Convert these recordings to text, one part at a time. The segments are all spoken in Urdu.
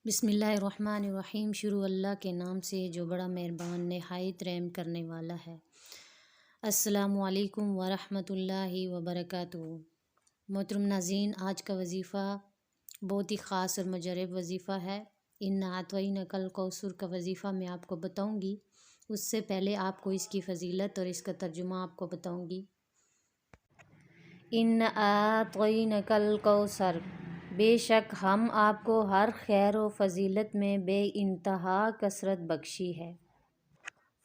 بسم اللہ الرحمن الرحیم۔ شروع اللہ کے نام سے جو بڑا مہربان نہایت رحم کرنے والا ہے۔ السلام علیکم ورحمۃ اللہ وبرکاتہ۔ محترم ناظرین، آج کا وظیفہ بہت ہی خاص اور مجرب وظیفہ ہے۔ اِنَّا أَعْطَيْنَاكَ الْكَوْثَرَ کا وظیفہ میں آپ کو بتاؤں گی، اس سے پہلے آپ کو اس کی فضیلت اور اس کا ترجمہ آپ کو بتاؤں گی۔ اِنَّا أَعْطَيْنَاكَ الْكَوْثَرَ، بے شک ہم آپ کو ہر خیر و فضیلت میں بے انتہا کثرت بخشی ہے۔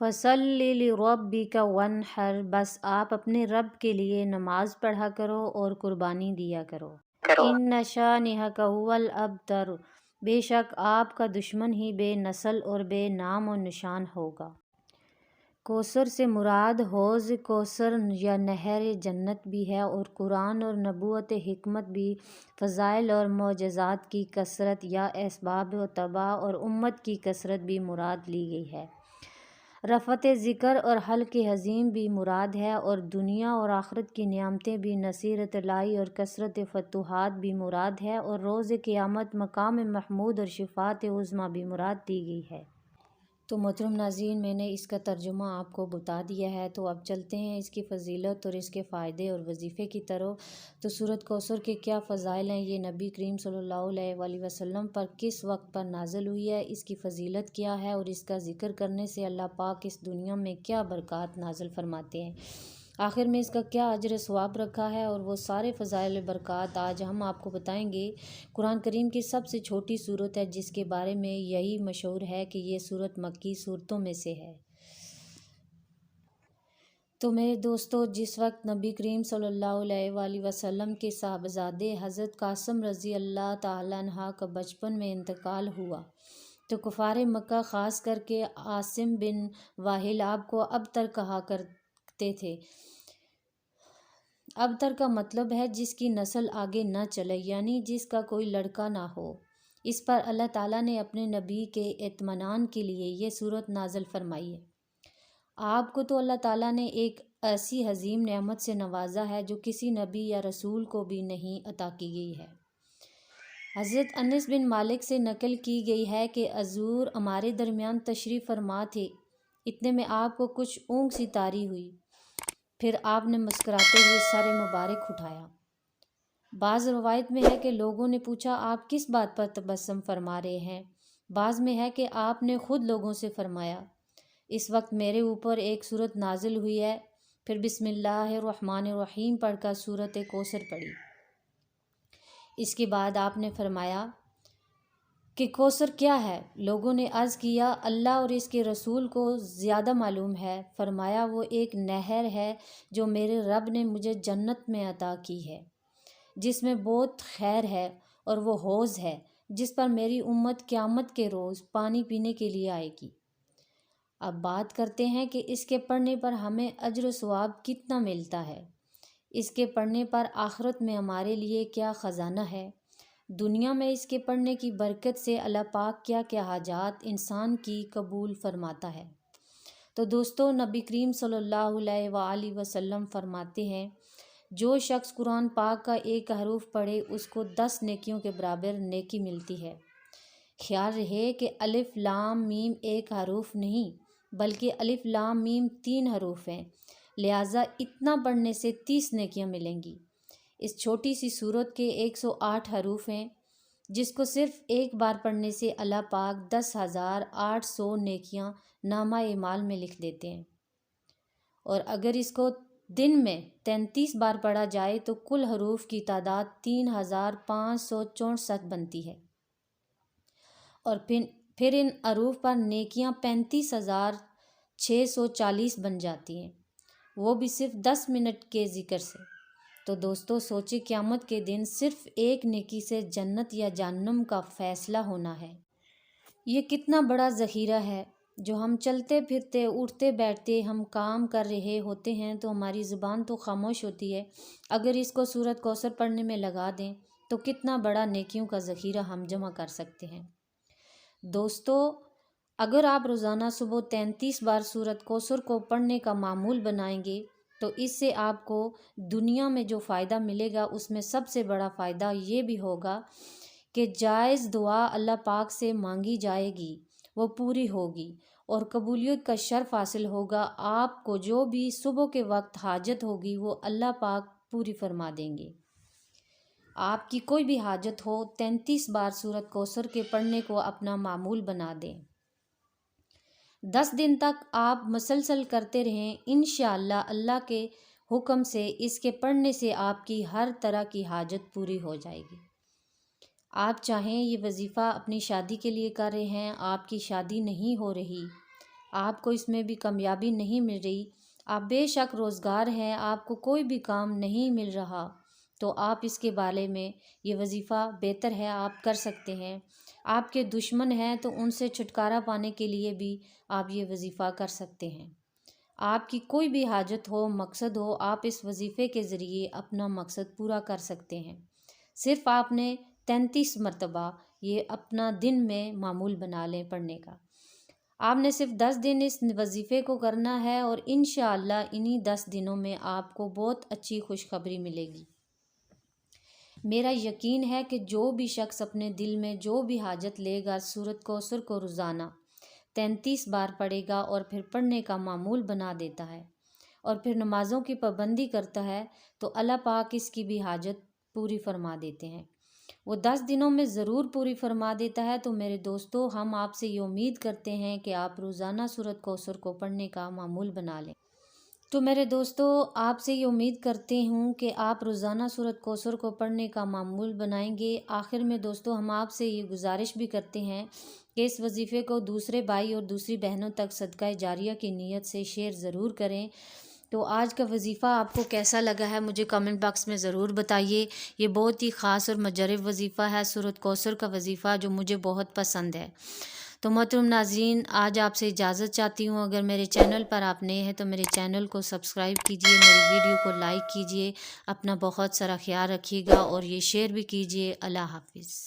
فَصَلِّ لِرَبِّكَ وَانْحَرْ، بس آپ اپنے رب کے لیے نماز پڑھا کرو اور قربانی دیا کرو۔ إِنَّ شَانِئَكَ هُوَ الْأَبْتَرُ، بے شک آپ کا دشمن ہی بے نسل اور بے نام و نشان ہوگا۔ کوثر سے مراد حوض کوثر یا نہر جنت بھی ہے، اور قرآن اور نبوت حکمت بھی فضائل اور معجزات کی کثرت یا اسباب و تباہ اور امت کی کثرت بھی مراد لی گئی ہے۔ رفعت ذکر اور حلق عظیم بھی مراد ہے، اور دنیا اور آخرت کی نعمتیں بھی نصیرت الہی اور کثرت فتوحات بھی مراد ہے، اور روز قیامت مقام محمود اور شفاعت عظمیٰ بھی مراد دی گئی ہے۔ تو محترم ناظرین، میں نے اس کا ترجمہ آپ کو بتا دیا ہے، تو اب چلتے ہیں اس کی فضیلت اور اس کے فائدے اور وظیفے کی طرف۔ تو سورۃ کوثر کے کیا فضائل ہیں، یہ نبی کریم صلی اللہ علیہ وآلہ وسلم پر کس وقت پر نازل ہوئی ہے، اس کی فضیلت کیا ہے، اور اس کا ذکر کرنے سے اللہ پاک اس دنیا میں کیا برکات نازل فرماتے ہیں، آخر میں اس کا کیا اجر ثواب رکھا ہے، اور وہ سارے فضائل برکات آج ہم آپ کو بتائیں گے۔ قرآن کریم کی سب سے چھوٹی سورت ہے، جس کے بارے میں یہی مشہور ہے کہ یہ سورت مکی سورتوں میں سے ہے۔ تو میرے دوستو، جس وقت نبی کریم صلی اللہ علیہ وآلہ وسلم کے صاحبزادے حضرت قاسم رضی اللہ تعالیٰ عنہ کا بچپن میں انتقال ہوا، تو کفار مکہ خاص کر کے عاصم بن واہل آپ کو ابتر کہا کرتے تھے۔ ابتر کا مطلب ہے جس کی نسل آگے نہ چلے، یعنی جس کا کوئی لڑکا نہ ہو۔ اس پر اللہ تعالیٰ نے اپنے نبی کے اطمینان کے لیے یہ سورت نازل فرمائی ہے۔ آپ کو تو اللہ تعالیٰ نے ایک ایسی عظیم نعمت سے نوازا ہے جو کسی نبی یا رسول کو بھی نہیں عطا کی گئی ہے۔ حضرت انس بن مالک سے نقل کی گئی ہے کہ حضور ہمارے درمیان تشریف فرما تھے، اتنے میں آپ کو کچھ اونگ سی طاری ہوئی، پھر آپ نے مسکراتے ہوئے سر مبارک اٹھایا۔ بعض روایت میں ہے کہ لوگوں نے پوچھا آپ کس بات پر تبسم فرما رہے ہیں، بعض میں ہے کہ آپ نے خود لوگوں سے فرمایا اس وقت میرے اوپر ایک سورت نازل ہوئی ہے، پھر بسم اللہ الرحمن الرحیم پڑھ کر سورۃ کوثر پڑھی۔ اس کے بعد آپ نے فرمایا کہ کوثر کیا ہے؟ لوگوں نے عرض کیا اللہ اور اس کے رسول کو زیادہ معلوم ہے۔ فرمایا وہ ایک نہر ہے جو میرے رب نے مجھے جنت میں عطا کی ہے، جس میں بہت خیر ہے، اور وہ حوض ہے جس پر میری امت قیامت کے روز پانی پینے کے لیے آئے گی۔ اب بات کرتے ہیں کہ اس کے پڑھنے پر ہمیں اجر و ثواب کتنا ملتا ہے، اس کے پڑھنے پر آخرت میں ہمارے لیے کیا خزانہ ہے، دنیا میں اس کے پڑھنے کی برکت سے اللہ پاک کیا کیا حاجات انسان کی قبول فرماتا ہے۔ تو دوستو، نبی کریم صلی اللہ علیہ وآلہ وسلم فرماتے ہیں جو شخص قرآن پاک کا ایک حرف پڑھے اس کو 10 نیکیوں کے برابر نیکی ملتی ہے۔ خیال رہے کہ الف لام میم ایک حرف نہیں بلکہ الف لام میم 3 حروف ہیں، لہٰذا اتنا پڑھنے سے 30 نیکیاں ملیں گی۔ اس چھوٹی سی سورت کے 108 حروف ہیں، جس کو صرف ایک بار پڑھنے سے اللہ پاک 10,800 نیکیاں نامہ اعمال میں لکھ دیتے ہیں، اور اگر اس کو دن میں 33 بار پڑھا جائے تو کل حروف کی تعداد 3,564 بنتی ہے، اور پھر ان حروف پر نیکیاں 35,640 بن جاتی ہیں، وہ بھی صرف 10 منٹ کے ذکر سے۔ تو دوستو سوچے قیامت کے دن صرف ایک نیکی سے جنت یا جہنم کا فیصلہ ہونا ہے، یہ کتنا بڑا ذخیرہ ہے جو ہم چلتے پھرتے اٹھتے بیٹھتے ہم کام کر رہے ہوتے ہیں تو ہماری زبان تو خاموش ہوتی ہے، اگر اس کو سورۃ کوثر پڑھنے میں لگا دیں تو کتنا بڑا نیکیوں کا ذخیرہ ہم جمع کر سکتے ہیں۔ دوستو، اگر آپ روزانہ صبح 33 بار سورۃ کوثر کو پڑھنے کا معمول بنائیں گے تو اس سے آپ کو دنیا میں جو فائدہ ملے گا اس میں سب سے بڑا فائدہ یہ بھی ہوگا کہ جائز دعا اللہ پاک سے مانگی جائے گی وہ پوری ہوگی اور قبولیت کا شرف حاصل ہوگا۔ آپ کو جو بھی صبح کے وقت حاجت ہوگی وہ اللہ پاک پوری فرما دیں گے۔ آپ کی کوئی بھی حاجت ہو 33 بار سورۃ کوثر کے پڑھنے کو اپنا معمول بنا دیں۔ 10 دن تک آپ مسلسل کرتے رہیں، انشاءاللہ اللہ کے حکم سے اس کے پڑھنے سے آپ کی ہر طرح کی حاجت پوری ہو جائے گی۔ آپ چاہیں یہ وظیفہ اپنی شادی کے لیے کر رہے ہیں، آپ کی شادی نہیں ہو رہی، آپ کو اس میں بھی کامیابی نہیں مل رہی، آپ بے شک روزگار ہیں، آپ کو کوئی بھی کام نہیں مل رہا، تو آپ اس کے بارے میں یہ وظیفہ بہتر ہے، آپ کر سکتے ہیں۔ آپ کے دشمن ہیں تو ان سے چھٹکارا پانے کے لیے بھی آپ یہ وظیفہ کر سکتے ہیں۔ آپ کی کوئی بھی حاجت ہو، مقصد ہو، آپ اس وظیفے کے ذریعے اپنا مقصد پورا کر سکتے ہیں۔ صرف آپ نے 33 مرتبہ یہ اپنا دن میں معمول بنا لیں پڑھنے کا۔ آپ نے صرف 10 دن اس وظیفے کو کرنا ہے اور انشاءاللہ انہی 10 دنوں میں آپ کو بہت اچھی خوشخبری ملے گی۔ میرا یقین ہے کہ جو بھی شخص اپنے دل میں جو بھی حاجت لے گا، سورۃ کوثر کو روزانہ 33 بار پڑھے گا اور پھر پڑھنے کا معمول بنا دیتا ہے اور پھر نمازوں کی پابندی کرتا ہے تو اللہ پاک اس کی بھی حاجت پوری فرما دیتے ہیں۔ وہ 10 دنوں میں ضرور پوری فرما دیتا ہے۔ تو میرے دوستو، ہم آپ سے یہ امید کرتے ہیں کہ آپ روزانہ سورۃ کوثر کو پڑھنے کا معمول بنا لیں۔ تو میرے دوستو، آپ سے یہ امید کرتے ہوں کہ آپ روزانہ سورۃ کوثر کو پڑھنے کا معمول بنائیں گے۔ آخر میں دوستو، ہم آپ سے یہ گزارش بھی کرتے ہیں کہ اس وظیفے کو دوسرے بھائی اور دوسری بہنوں تک صدقہ جاریہ کی نیت سے شیئر ضرور کریں۔ تو آج کا وظیفہ آپ کو کیسا لگا ہے مجھے کامنٹ باکس میں ضرور بتائیے۔ یہ بہت ہی خاص اور مجرب وظیفہ ہے، سورۃ کوثر کا وظیفہ، جو مجھے بہت پسند ہے۔ تو محترم ناظرین، آج آپ سے اجازت چاہتی ہوں۔ اگر میرے چینل پر آپ نئے ہیں تو میرے چینل کو سبسکرائب کیجئے، میری ویڈیو کو لائک کیجئے، اپنا بہت سارا خیال رکھیے گا اور یہ شیئر بھی کیجئے۔ اللہ حافظ۔